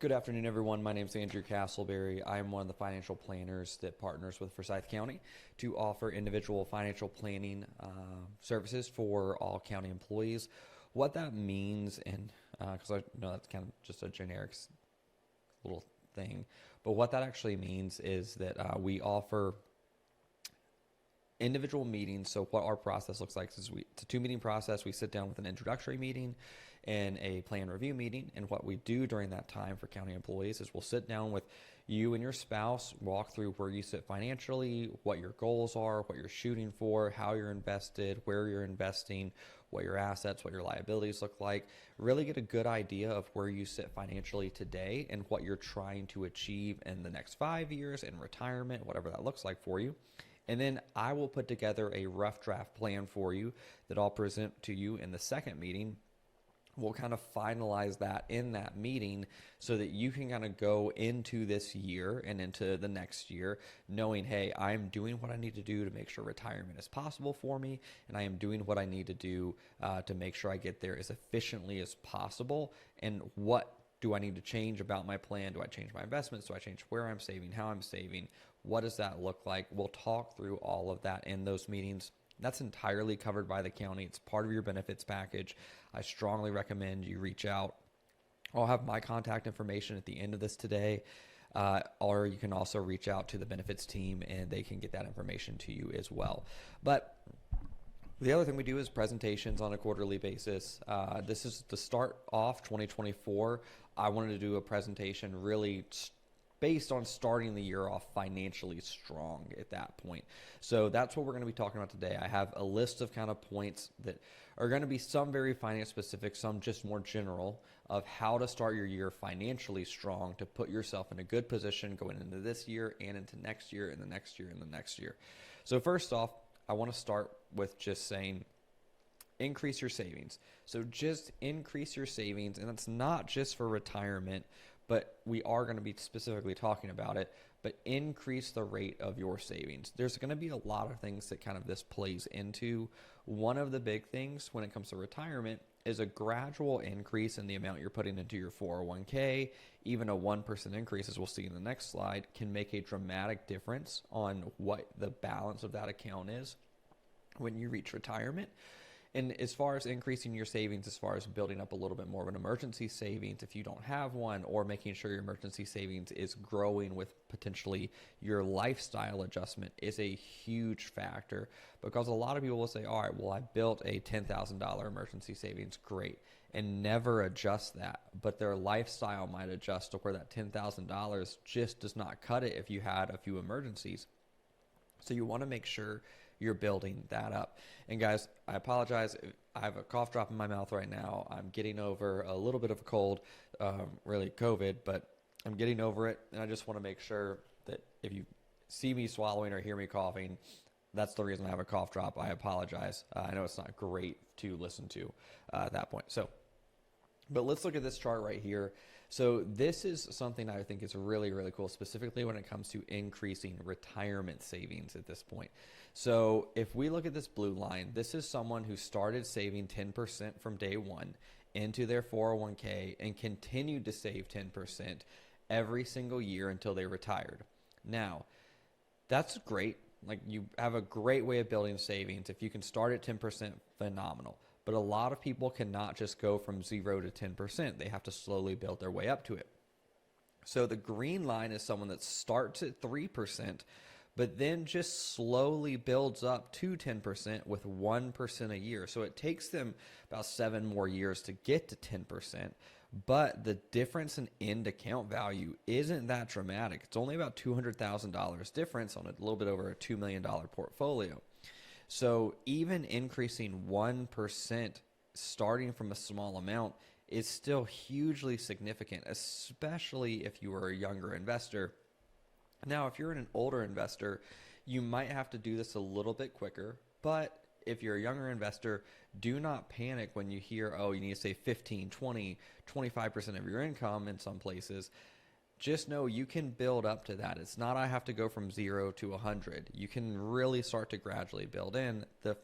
Good afternoon, everyone. My name is Andrew Castleberry. I am one of the financial planners that partners with Forsyth County to offer individual financial planning services for all county employees. What that means, and because I know that's kind of just a generic little thing, but what that actually means is that we offer individual meetings. So what our process looks like is it's a 2 meeting process. We sit down with an introductory meeting and a plan review meeting. And what we do during that time for county employees is we'll sit down with you and your spouse, walk through where you sit financially, what your goals are, what you're shooting for, how you're invested, where you're investing, what your assets, what your liabilities look like. Really get a good idea of where you sit financially today and what you're trying to achieve in the next 5 years in retirement, whatever that looks like for you. And then I will put together a rough draft plan for you that I'll present to you in the second meeting. We'll kind of finalize that in that meeting so that you can kind of go into this year and into the next year knowing, hey, I'm doing what I need to do to make sure retirement is possible for me, and I am doing what I need to do to make sure I get there as efficiently as possible. And what do I need to change about my plan? Do I change my investments? Do I change where I'm saving, how I'm saving? What does that look like? We'll talk through all of that in those meetings. That's entirely covered by the county. It's part of your benefits package. I strongly recommend you reach out. I'll have my contact information at the end of this today, or you can also reach out to the benefits team and they can get that information to you as well. But the other thing we do is presentations on a quarterly basis. This is to start off 2024. I wanted to do a presentation really based on starting the year off financially strong at that point. So that's what we're going to be talking about today. I have a list of kind of points that are going to be some very finance specific, some just more general, of how to start your year financially strong to put yourself in a good position going into this year and into next year and the next year and the next year. So first off, I want to start with just saying increase your savings. So just increase your savings, and that's not just for retirement, but we are going to be specifically talking about it, but increase the rate of your savings. There's going to be a lot of things that kind of this plays into. One of the big things when it comes to retirement is a gradual increase in the amount you're putting into your 401k. Even a 1% increase, as we'll see in the next slide, can make a dramatic difference on what the balance of that account is when you reach retirement. And as far as increasing your savings, as far as building up a little bit more of an emergency savings if you don't have one, or making sure your emergency savings is growing with potentially your lifestyle adjustment, is a huge factor. Because a lot of people will say, all right, well, I built a $10,000 emergency savings, great, and never adjust that. But their lifestyle might adjust to where that $10,000 just does not cut it if you had a few emergencies. So you want to make sure you're building that up. And guys, I apologize. I have a cough drop in my mouth right now. I'm getting over a little bit of a cold, really COVID, but I'm getting over it. And I just want to make sure that if you see me swallowing or hear me coughing, that's the reason I have a cough drop. I apologize. I know it's not great to listen to at that point. But let's look at this chart right here. So this is something I think is really, really cool, specifically when it comes to increasing retirement savings at this point. So if we look at this blue line, this is someone who started saving 10% from day one into their 401k and continued to save 10% every single year until they retired. Now, that's great. Like, you have a great way of building savings. If you can start at 10%, phenomenal. But a lot of people cannot just go from 0 to 10%. They have to slowly build their way up to it. So the green line is someone that starts at 3%, but then just slowly builds up to 10% with 1% a year. So it takes them about 7 more years to get to 10%. But the difference in end account value isn't that dramatic. It's only about $200,000 difference on a little bit over a $2 million portfolio. So even increasing 1% starting from a small amount is still hugely significant, especially if you are a younger investor. Now, if you're an older investor, you might have to do this a little bit quicker, but if you're a younger investor, do not panic when you hear, oh, you need to save 15, 20, 25% of your income in some places. Just know you can build up to that. It's not I have to go from 0 to 100. You can really start to gradually build in. The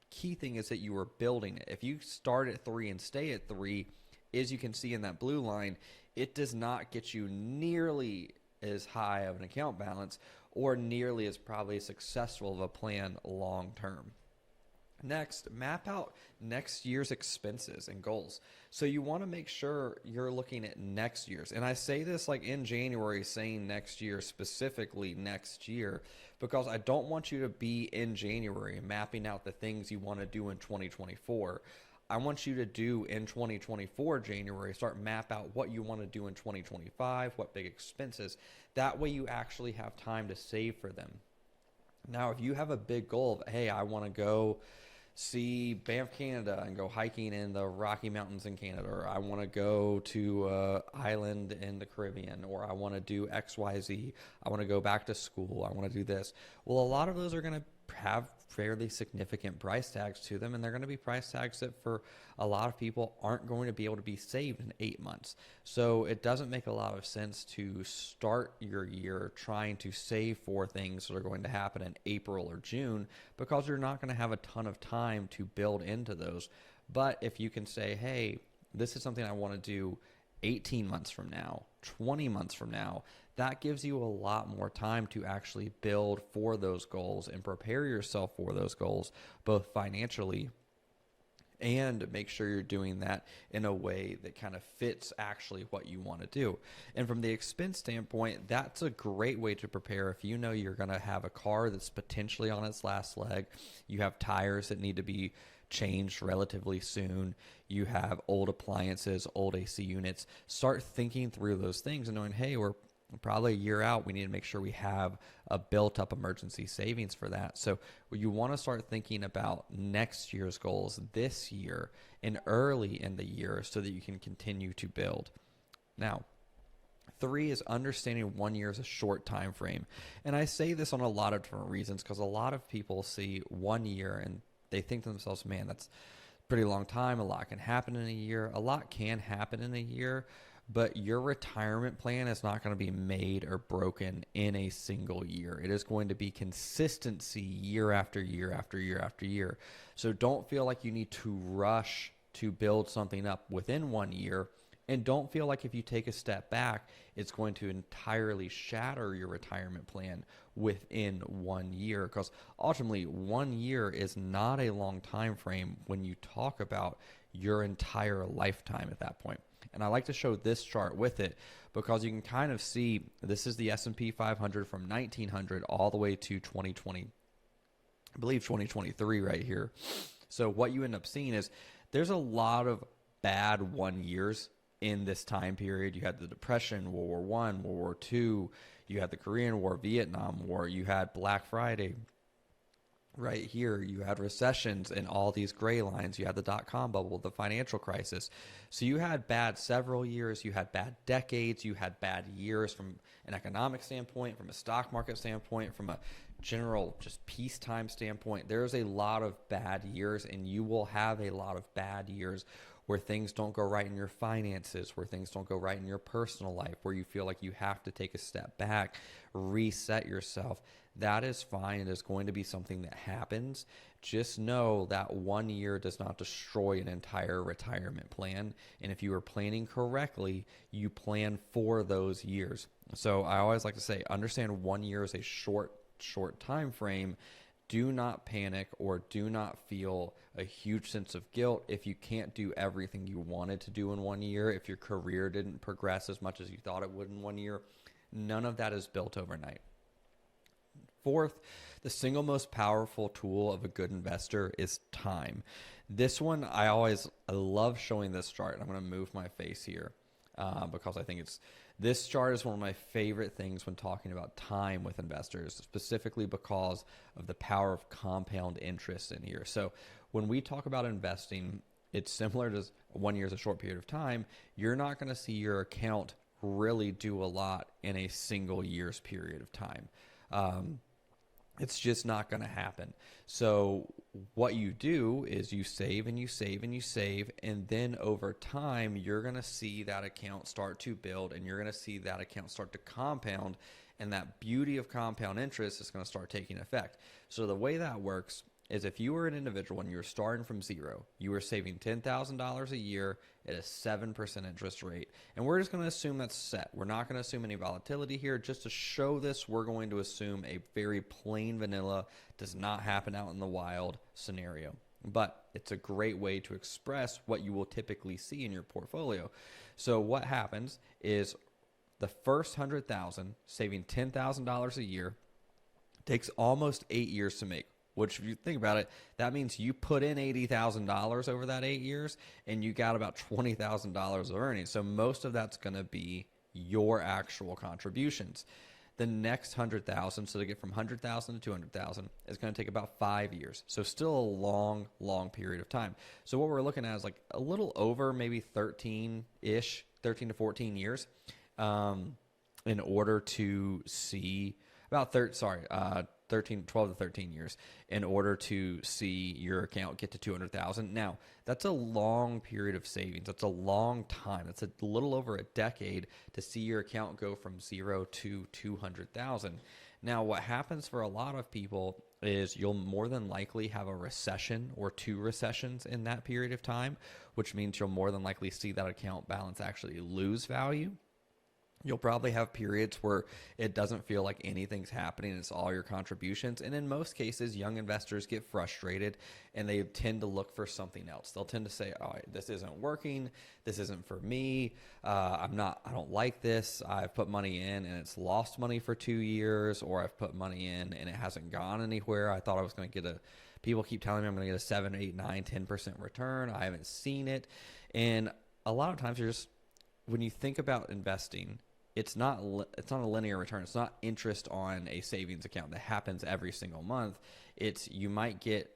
key thing is that you are building it. If you start at 3 and stay at 3, as you can see in that blue line, it does not get you nearly as high of an account balance or nearly as probably successful of a plan long term. Next, map out next year's expenses and goals. So you want to make sure you're looking at next year's. And I say this like in January, saying next year, specifically next year, because I don't want you to be in January mapping out the things you want to do in 2024. I want you to do in 2024 January, start map out what you want to do in 2025, what big expenses. That way you actually have time to save for them. Now, if you have a big goal of, hey, I want to go see Banff, Canada, and go hiking in the Rocky Mountains in Canada, or I want to go to island in the Caribbean, or I want to do XYZ, I want to go back to school, I want to do this. Well, a lot of those are going to have fairly significant price tags to them, and they're going to be price tags that for a lot of people aren't going to be able to be saved in 8 months. So it doesn't make a lot of sense to start your year trying to save for things that are going to happen in April or June, because you're not going to have a ton of time to build into those. But if you can say, hey, this is something I want to do 18 months from now, 20 months from now, that gives you a lot more time to actually build for those goals and prepare yourself for those goals, both financially and make sure you're doing that in a way that kind of fits actually what you want to do. And from the expense standpoint, that's a great way to prepare. If you know you're going to have a car that's potentially on its last leg, you have tires that need to be changed relatively soon, you have old appliances, old AC units, start thinking through those things and knowing, hey, we're probably a year out. We need to make sure we have a built up emergency savings for that. So you want to start thinking about next year's goals this year and early in the year so that you can continue to build. Now, 3 is understanding 1 year as a short time frame. And I say this on a lot of different reasons, because a lot of people see 1 year and they think to themselves, man, that's a pretty long time. A lot can happen in a year. A lot can happen in a year. But your retirement plan is not going to be made or broken in a single year. It is going to be consistency year after year after year after year. So don't feel like you need to rush to build something up within 1 year. And don't feel like if you take a step back, it's going to entirely shatter your retirement plan within 1 year. Because ultimately, 1 year is not a long time frame when you talk about your entire lifetime at that point. And I like to show this chart with it because you can kind of see this is the S&P 500 from 1900 all the way to 2020, I believe 2023 right here. So what you end up seeing is there's a lot of bad 1 years in this time period. You had the Depression, World War I, World War II, you had the Korean War, Vietnam War, you had Black Friday. Right here, you had recessions and all these gray lines. You had the dot-com bubble, the financial crisis. So you had bad several years. You had bad decades. You had bad years from an economic standpoint, from a stock market standpoint, from a general just peacetime standpoint. There's a lot of bad years, and you will have a lot of bad years where things don't go right in your finances, where things don't go right in your personal life, where you feel like you have to take a step back, reset yourself. That is fine. It is going to be something that happens. Just know that 1 year does not destroy an entire retirement plan. And if you are planning correctly, you plan for those years. So I always like to say, understand 1 year is a short time frame. Do not panic or do not feel a huge sense of guilt if you can't do everything you wanted to do in 1 year, if your career didn't progress as much as you thought it would in 1 year. None of that is built overnight. 4th, the single most powerful tool of a good investor is time. This one, I love showing this chart. I'm going to move my face here because I think this chart is one of my favorite things when talking about time with investors, specifically because of the power of compound interest in here. So when we talk about investing, it's similar to 1 year is a short period of time. You're not going to see your account really do a lot in a single year's period of time. It's just not going to happen. So what you do is you save and you save and you save, and then over time, you're going to see that account start to build, and you're going to see that account start to compound, and that beauty of compound interest is going to start taking effect. So the way that works is if you were an individual and you were starting from zero, you were saving $10,000 a year at a 7% interest rate. And we're just going to assume that's set. We're not going to assume any volatility here. Just to show this, we're going to assume a very plain vanilla, does not happen out in the wild scenario. But it's a great way to express what you will typically see in your portfolio. So what happens is the first 100,000, saving $10,000 a year, takes almost 8 years to make. Which, if you think about it, that means you put in $80,000 over that 8 years, and you got about $20,000 of earnings. So most of that's going to be your actual contributions. The next 100,000, so to get from 100,000 to 200,000, is going to take about 5 years. So still a long, long period of time. So what we're looking at is like a little over maybe 13-ish, 13 to 14 years, in order to see about 12 to 13 years in order to see your account get to 200,000. Now, that's a long period of savings. That's a long time. That's a little over a decade to see your account go from 0 to 200,000. Now, what happens for a lot of people is you'll more than likely have a recession or 2 recessions in that period of time, which means you'll more than likely see that account balance actually lose value. You'll probably have periods where it doesn't feel like anything's happening. It's all your contributions. And in most cases, young investors get frustrated and they tend to look for something else. They'll tend to say, oh, this isn't working. This isn't for me. I don't like this. I've put money in and it's lost money for 2 years, or I've put money in and it hasn't gone anywhere. I thought I was going to get people keep telling me I'm going to get a 7, 8, 9, 10% return. I haven't seen it. And a lot of times when you think about investing, it's not a linear return. It's not interest on a savings account that happens every single month. You might get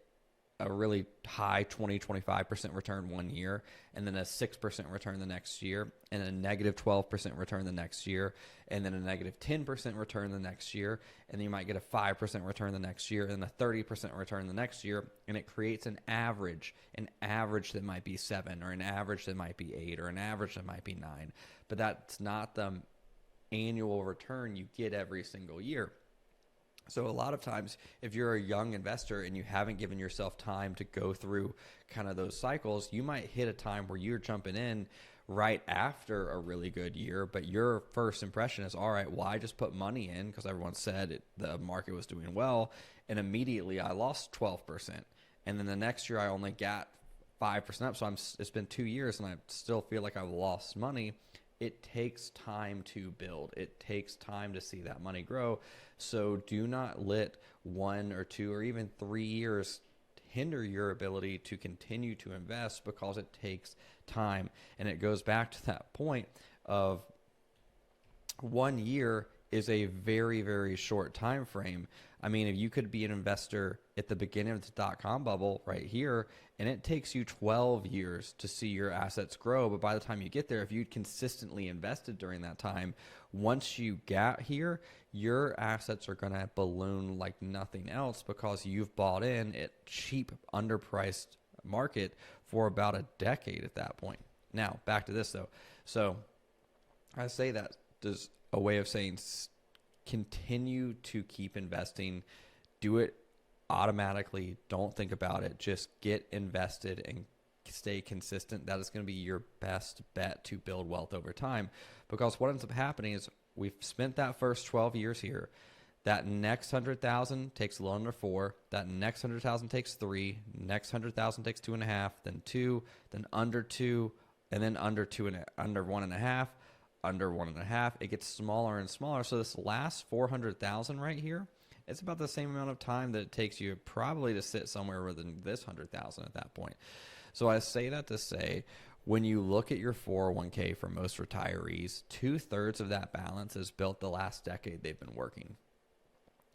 a really high 20-25% return one year, and then a 6% return the next year, and a negative 12% return the next year, and then a negative 10% return the next year, and then you might get a 5% return the next year, and a 30% return the next year, and it creates an average that might be 7, or an average that might be 8, or an average that might be 9. But that's not the annual return you get every single year. So a lot of times, if you're a young investor and you haven't given yourself time to go through kind of those cycles, you might hit a time where you're jumping in right after a really good year, but your first impression is, all right, well, I just put money in because everyone said the market was doing well, and immediately I lost 12%. And then the next year I only got 5% up, so it's been 2 years and I still feel like I've lost money. It takes time to build. It takes time to see that money grow. So do not let 1 or 2 or even 3 years hinder your ability to continue to invest, because it takes time. And it goes back to that point of 1 year is a very, very short time frame. I mean, if you could be an investor at the beginning of the dot-com bubble right here, and it takes you 12 years to see your assets grow, but by the time you get there, if you'd consistently invested during that time, once you get here, your assets are going to balloon like nothing else, because you've bought in at cheap, underpriced market for about a decade at that point. Now, back to this though. So I say that there's a way of saying continue to keep investing. Do it automatically. Don't think about it. Just get invested and stay consistent. That is going to be your best bet to build wealth over time, because what ends up happening is we've spent that first 12 years here. That next 100,000 takes a little under 4. That next 100,000 takes 3. Next 100,000 takes 2.5. Then 2. Then under 2. And then under 2 and under 1.5. Under 1.5. It gets smaller and smaller. So this last 400,000 right here, it's about the same amount of time that it takes you probably to sit somewhere within this 100,000 at that point. So I say that to say, when you look at your 401k for most retirees, 2/3 of that balance is built the last decade they've been working.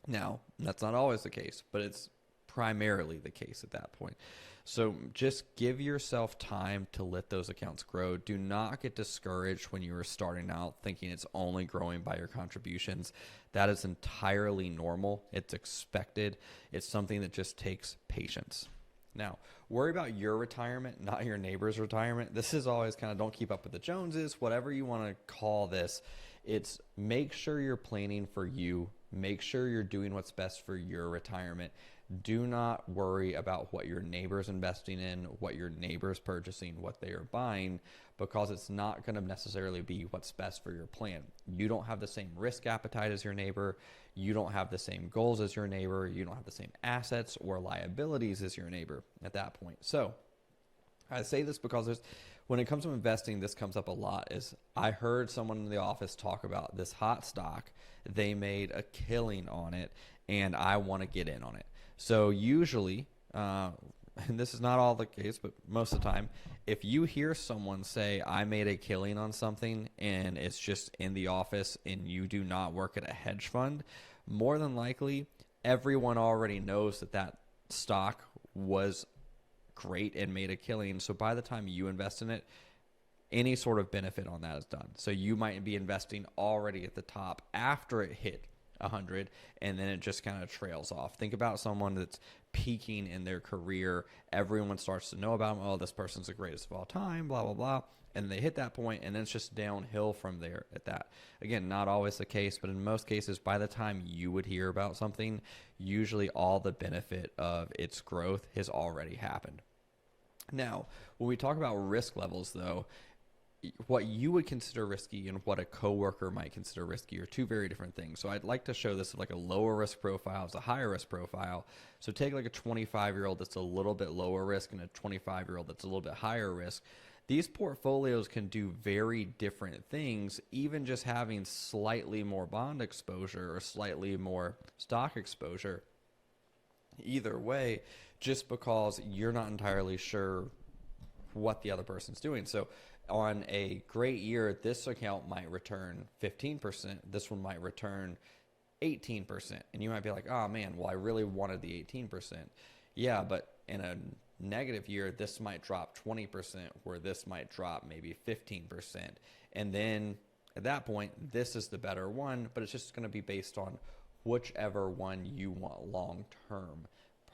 Now, that's not always the case, but it's primarily the case at that point. So just give yourself time to let those accounts grow. Do not get discouraged when you are starting out thinking it's only growing by your contributions. That is entirely normal. It's expected. It's something that just takes patience. Now, worry about your retirement, not your neighbor's retirement. This is always kind of don't keep up with the Joneses, whatever you want to call this. It's make sure you're planning for you. Make sure you're doing what's best for your retirement. Do not worry about what your neighbor's investing in, what your neighbor's purchasing, what they are buying, because it's not going to necessarily be what's best for your plan. You don't have the same risk appetite as your neighbor. You don't have the same goals as your neighbor. You don't have the same assets or liabilities as your neighbor at that point. So I say this because when it comes to investing, this comes up a lot. Is I heard someone in the office talk about this hot stock. They made a killing on it, and I want to get in on it. So usually, and this is not all the case, but most of the time, if you hear someone say, I made a killing on something, and it's just in the office and you do not work at a hedge fund, more than likely, everyone already knows that that stock was great and made a killing. So by the time you invest in it, any sort of benefit on that is done. So you might be investing already at the top after it hit 100, and then it just kind of trails off. Think about someone that's peaking in their career. Everyone starts to know about them. Oh, this person's the greatest of all time, blah, blah, blah. And they hit that point, and then it's just downhill from there at that. Again, not always the case, but in most cases, by the time you would hear about something, usually all the benefit of its growth has already happened. Now, when we talk about risk levels, though, what you would consider risky and what a coworker might consider risky are two very different things. So I'd like to show this like a lower risk profile as a higher risk profile. So take like a 25-year-old that's a little bit lower risk and a 25-year-old that's a little bit higher risk. These portfolios can do very different things, even just having slightly more bond exposure or slightly more stock exposure. Either way, just because you're not entirely sure what the other person's doing. So on a great year, this account might return 15%. This one might return 18%. And you might be like, oh man, well, I really wanted the 18%. Yeah, but in a negative year, this might drop 20%, where this might drop maybe 15%. And then at that point, this is the better one, but it's just going to be based on whichever one you want long term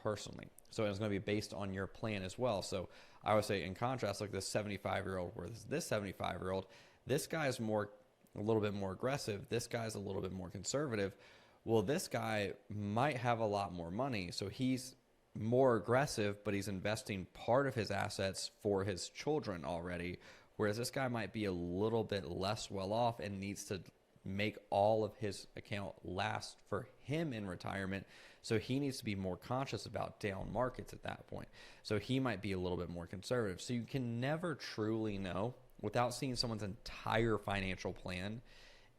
personally. So it's going to be based on your plan as well. So I would say in contrast, like this 75-year-old versus this 75-year-old, this guy's a little bit more aggressive. This guy's a little bit more conservative. Well, this guy might have a lot more money. So he's more aggressive, but he's investing part of his assets for his children already. Whereas this guy might be a little bit less well off and needs to make all of his account last for him in retirement. So he needs to be more conscious about down markets at that point. So he might be a little bit more conservative. So you can never truly know without seeing someone's entire financial plan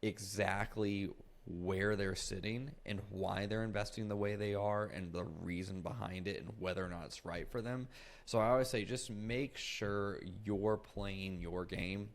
exactly where they're sitting and why they're investing the way they are and the reason behind it and whether or not it's right for them. So I always say just make sure you're playing your game.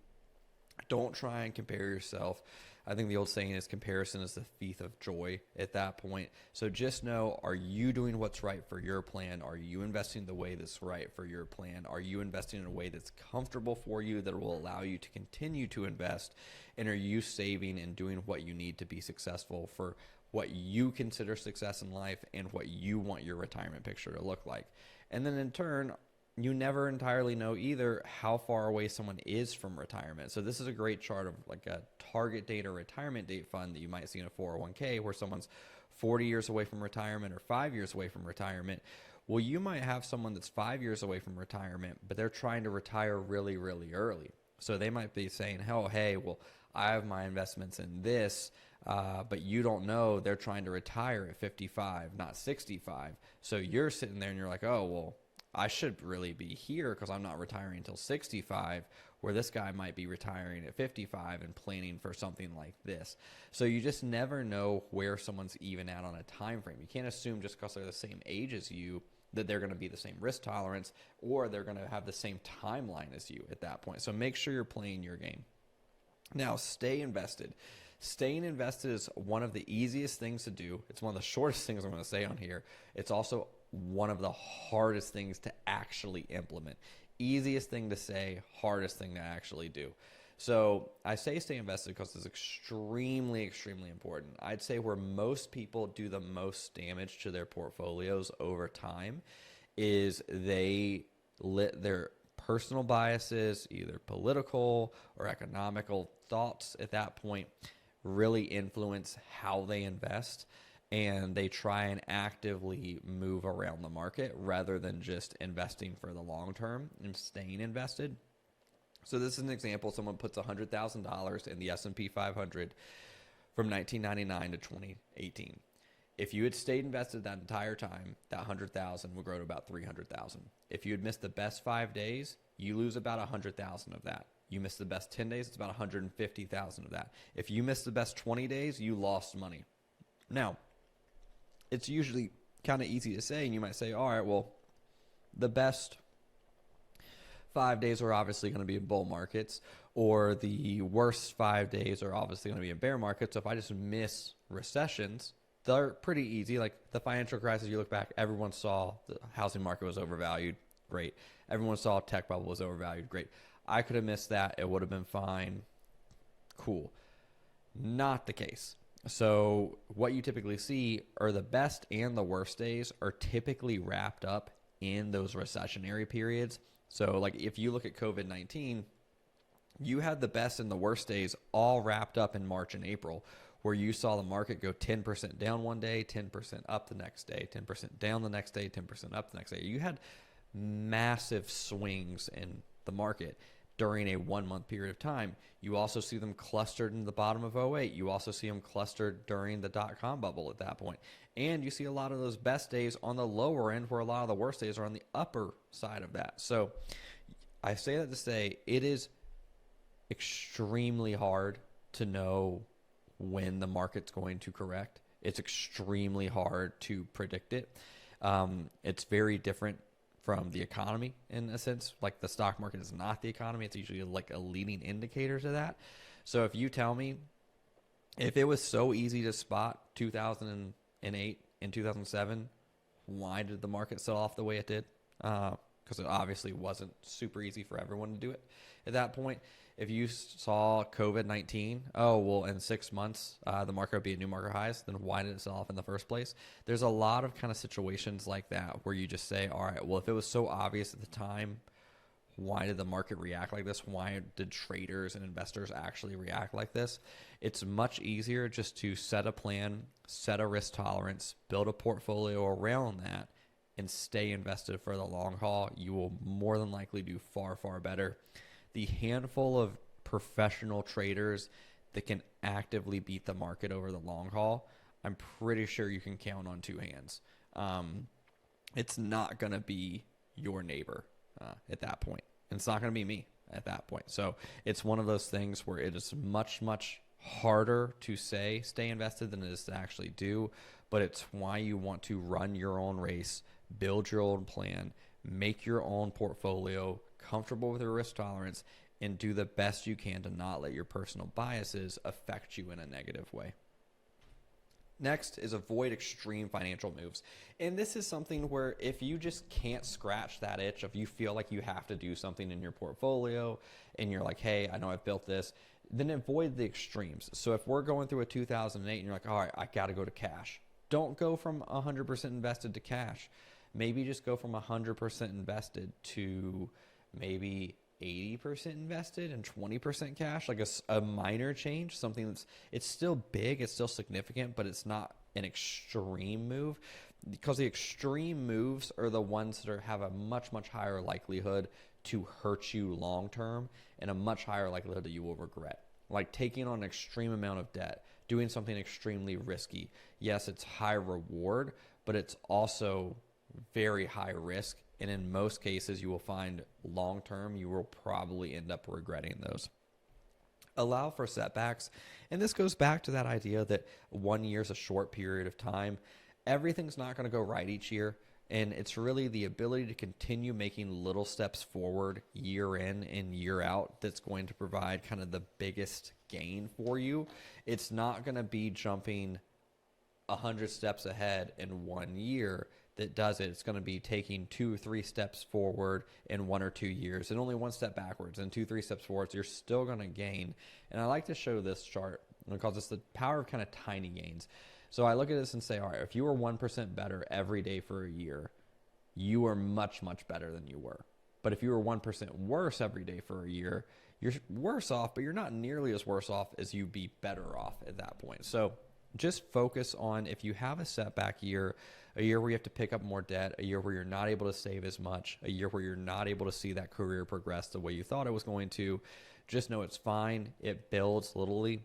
Don't try and compare yourself. I think the old saying is comparison is the thief of joy at that point. So just know, are you doing what's right for your plan? Are you investing the way that's right for your plan? Are you investing in a way that's comfortable for you that will allow you to continue to invest? And are you saving and doing what you need to be successful for what you consider success in life and what you want your retirement picture to look like? And then in turn, you never entirely know either how far away someone is from retirement. So this is a great chart of like a target date or retirement date fund that you might see in a 401k where someone's 40 years away from retirement or 5 years away from retirement. Well, you might have someone that's 5 years away from retirement, but they're trying to retire really, really early. So they might be saying, oh, hey, well, I have my investments in this, but you don't know they're trying to retire at 55, not 65. So you're sitting there and you're like, oh, well, I should really be here because I'm not retiring until 65, where this guy might be retiring at 55 and planning for something like this. So you just never know where someone's even at on a time frame. You can't assume just because they're the same age as you that they're going to be the same risk tolerance or they're going to have the same timeline as you at that point. So make sure you're playing your game. Now, stay invested. Staying invested is one of the easiest things to do. It's one of the shortest things I'm going to say on here. It's also one of the hardest things to actually implement. Easiest thing to say, hardest thing to actually do. So I say stay invested because it's extremely, extremely important. I'd say where most people do the most damage to their portfolios over time is they let their personal biases, either political or economical thoughts at that point, really influence how they invest, and they try and actively move around the market rather than just investing for the long term and staying invested. So this is an example. Someone puts $100,000 in the S&P 500 from 1999 to 2018. If you had stayed invested that entire time, that 100,000 would grow to about 300,000. If you had missed the best 5 days, you lose about 100,000 of that. You missed the best 10 days, it's about 150,000 of that. If you missed the best 20 days, you lost money. Now, it's usually kind of easy to say, and you might say, all right, well, the best 5 days are obviously going to be in bull markets, or the worst 5 days are obviously going to be in bear markets. So if I just miss recessions, they're pretty easy. Like the financial crisis, you look back, everyone saw the housing market was overvalued. Great. Everyone saw tech bubble was overvalued. Great. I could have missed that. It would have been fine. Cool. Not the case. So what you typically see are the best and the worst days are typically wrapped up in those recessionary periods. So like if you look at COVID-19, you had the best and the worst days all wrapped up in March and April, where you saw the market go 10% down one day, 10% up the next day, 10% down the next day, 10% up the next day. You had massive swings in the market during a 1 month period of time. You also see them clustered in the bottom of '08. You also see them clustered during the dot-com bubble at that point. And you see a lot of those best days on the lower end, where a lot of the worst days are on the upper side of that. So I say that to say it is extremely hard to know when the market's going to correct. It's extremely hard to predict it. It's very different from the economy in a sense. Like the stock market is not the economy. It's usually like a leading indicator to that. So if you tell me, if it was so easy to spot 2008 and 2007, why did the market sell off the way it did? Because it obviously wasn't super easy for everyone to do it at that point. If you saw COVID-19, oh, well, in 6 months, the market would be at new market highs, then why did it sell off in the first place? There's a lot of kind of situations like that where you just say, all right, well, if it was so obvious at the time, why did the market react like this? Why did traders and investors actually react like this? It's much easier just to set a plan, set a risk tolerance, build a portfolio around that, and stay invested for the long haul. You will more than likely do far, far better. The handful of professional traders that can actively beat the market over the long haul, I'm pretty sure you can count on two hands. It's not going to be your neighbor at that point. And it's not going to be me at that point. So it's one of those things where it is much, much harder to say stay invested than it is to actually do. But it's why you want to run your own race, build your own plan, make your own portfolio, comfortable with your risk tolerance, and do the best you can to not let your personal biases affect you in a negative way. Next is avoid extreme financial moves. And this is something where if you just can't scratch that itch, if you feel like you have to do something in your portfolio and you're like, hey, I know I've built this, then avoid the extremes. So if we're going through a 2008 and you're like, all right, I got to go to cash. Don't go from 100% invested to cash. Maybe just go from 100% invested to maybe 80% invested and 20% cash, like a minor change, something it's still big, it's still significant, but it's not an extreme move, because the extreme moves are the ones that have a much, much higher likelihood to hurt you long term and a much higher likelihood that you will regret. Like taking on an extreme amount of debt, doing something extremely risky. Yes, it's high reward, but it's also very high risk. And in most cases, you will find long term, you will probably end up regretting those. Allow for setbacks. And this goes back to that idea that 1 year is a short period of time. Everything's not going to go right each year. And it's really the ability to continue making little steps forward year in and year out that's going to provide kind of the biggest gain for you. It's not going to be jumping 100 steps ahead in 1 year that does it. It's going to be taking 2 or 3 steps forward in 1 or 2 years and only 1 step backwards, and 2 or 3 steps forwards. You're still going to gain. And I like to show this chart because it's the power of kind of tiny gains. So I look at this and say, all right, if you were 1% better every day for a year, you are much, much better than you were. But if you were 1% worse every day for a year, you're worse off, but you're not nearly as worse off as you'd be better off at that point. So just focus on, if you have a setback year, a year where you have to pick up more debt, a year where you're not able to save as much, a year where you're not able to see that career progress the way you thought it was going to, just know it's fine. It builds literally.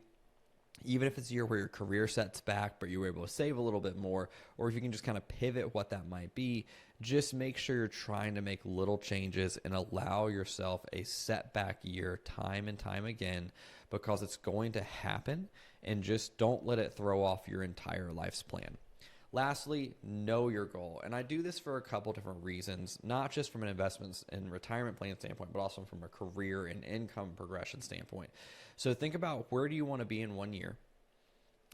Even if it's a year where your career sets back, but you were able to save a little bit more, or if you can just kind of pivot what that might be, just make sure you're trying to make little changes and allow yourself a setback year time and time again, because it's going to happen, and just don't let it throw off your entire life's plan. Lastly, know your goal. And I do this for a couple different reasons, not just from an investments and retirement plan standpoint, but also from a career and income progression standpoint. So think about, where do you want to be in 1 year?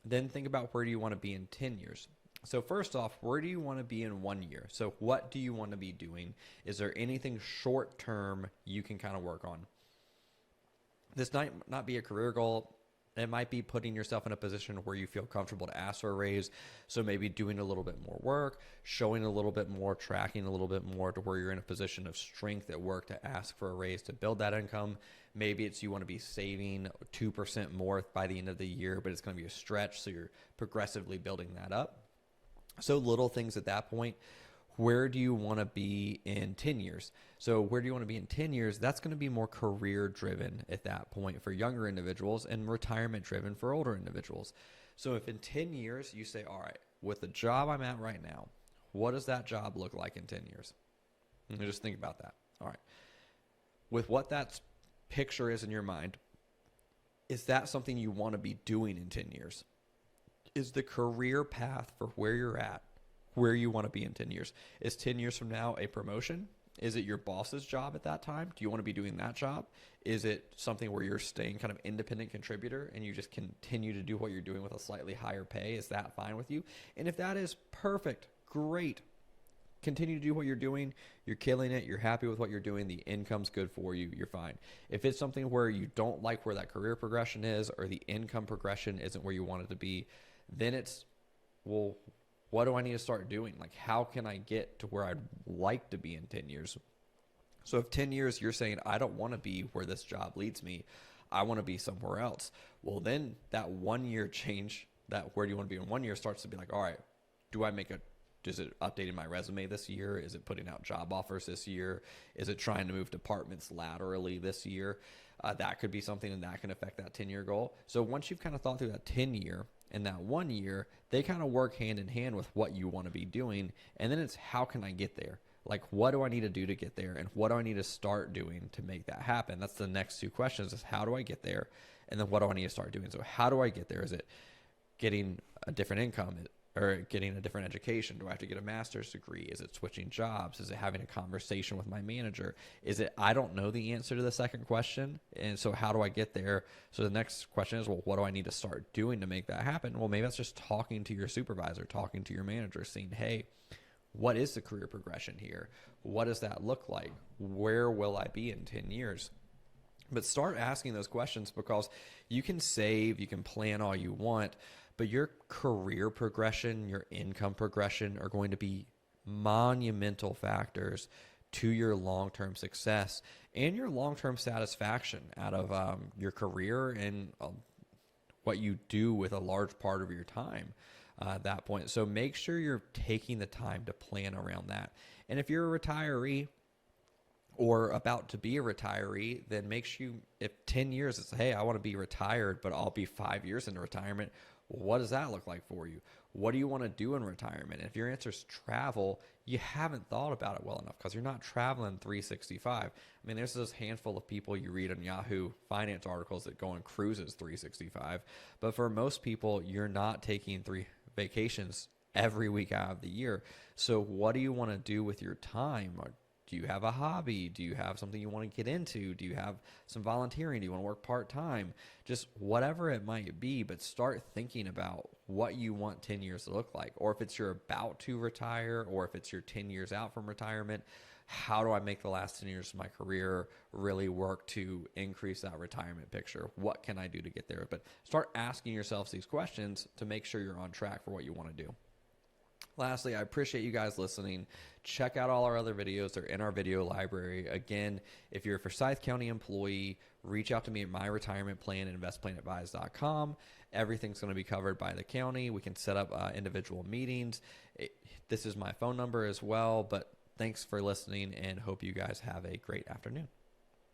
Then think about, where do you want to be in 10 years? So first off, where do you want to be in 1 year? So what do you want to be doing? Is there anything short term you can kind of work on? This might not be a career goal. It might be putting yourself in a position where you feel comfortable to ask for a raise. So maybe doing a little bit more work, showing a little bit more, tracking a little bit more to where you're in a position of strength at work to ask for a raise to build that income. Maybe it's you want to be saving 2% more by the end of the year, but it's going to be a stretch. So you're progressively building that up. So little things at that point. Where do you want to be in 10 years? So where do you want to be in 10 years? That's going to be more career driven at that point for younger individuals, and retirement driven for older individuals. So if in 10 years you say, all right, with the job I'm at right now, what does that job look like in 10 years? And just think about that. All right. With what that picture is in your mind, is that something you want to be doing in 10 years? Is the career path for where you're at where you want to be in 10 years? Is 10 years from now a promotion? Is it your boss's job at that time? Do you want to be doing that job? Is it something where you're staying kind of independent contributor and you just continue to do what you're doing with a slightly higher pay? Is that fine with you? And if that is perfect, great. Continue to do what you're doing. You're killing it. You're happy with what you're doing. The income's good for you. You're fine. If it's something where you don't like where that career progression is, or the income progression isn't where you want it to be, then it's, well, what do I need to start doing? Like, how can I get to where I'd like to be in 10 years? So if 10 years you're saying, I don't want to be where this job leads me, I want to be somewhere else. Well, then that 1 year change, that where do you want to be in 1 year, starts to be like, all right, is it updating my resume this year? Is it putting out job offers this year? Is it trying to move departments laterally this year? That could be something, and that can affect that 10-year goal. So once you've kind of thought through that 10-year and that 1 year, they kind of work hand in hand with what you want to be doing. And then it's, how can I get there? Like, what do I need to do to get there? And what do I need to start doing to make that happen? That's the next two questions, is how do I get there? And then what do I need to start doing? So how do I get there? Is it getting a different income, or getting a different education? Do I have to get a master's degree? Is it switching jobs? Is it having a conversation with my manager? Is it, I don't know the answer to the second question, and so how do I get there? So the next question is, well, what do I need to start doing to make that happen? Well, maybe that's just talking to your supervisor, talking to your manager, saying, hey, what is the career progression here? What does that look like? Where will I be in 10 years? But start asking those questions, because you can save, you can plan all you want, but your career progression, your income progression are going to be monumental factors to your long-term success and your long-term satisfaction out of your career, and what you do with a large part of your time at that point. So make sure you're taking the time to plan around that. And if you're a retiree or about to be a retiree, then make sure if 10 years it's, hey, I want to be retired, but I'll be 5 years into retirement. What does that look like for you? What do you want to do in retirement? And if your answer is travel, you haven't thought about it well enough, because you're not traveling 365. I mean, there's this handful of people you read on Yahoo Finance articles that go on cruises 365. But for most people, you're not taking 3 vacations every week out of the year. So what do you want to do with your time? Do you have a hobby? Do you have something you want to get into? Do you have some volunteering? Do you want to work part-time? Just whatever it might be, but start thinking about what you want 10 years to look like. Or if it's you're about to retire, or if it's you're 10 years out from retirement, how do I make the last 10 years of my career really work to increase that retirement picture? What can I do to get there? But start asking yourselves these questions to make sure you're on track for what you want to do. Lastly, I appreciate you guys listening. Check out all our other videos. They're in our video library. Again, if you're a Forsyth County employee, reach out to me at myretirementplan at investplanadvise.com. Everything's going to be covered by the county. We can set up individual meetings. This is my phone number as well. But thanks for listening, and hope you guys have a great afternoon.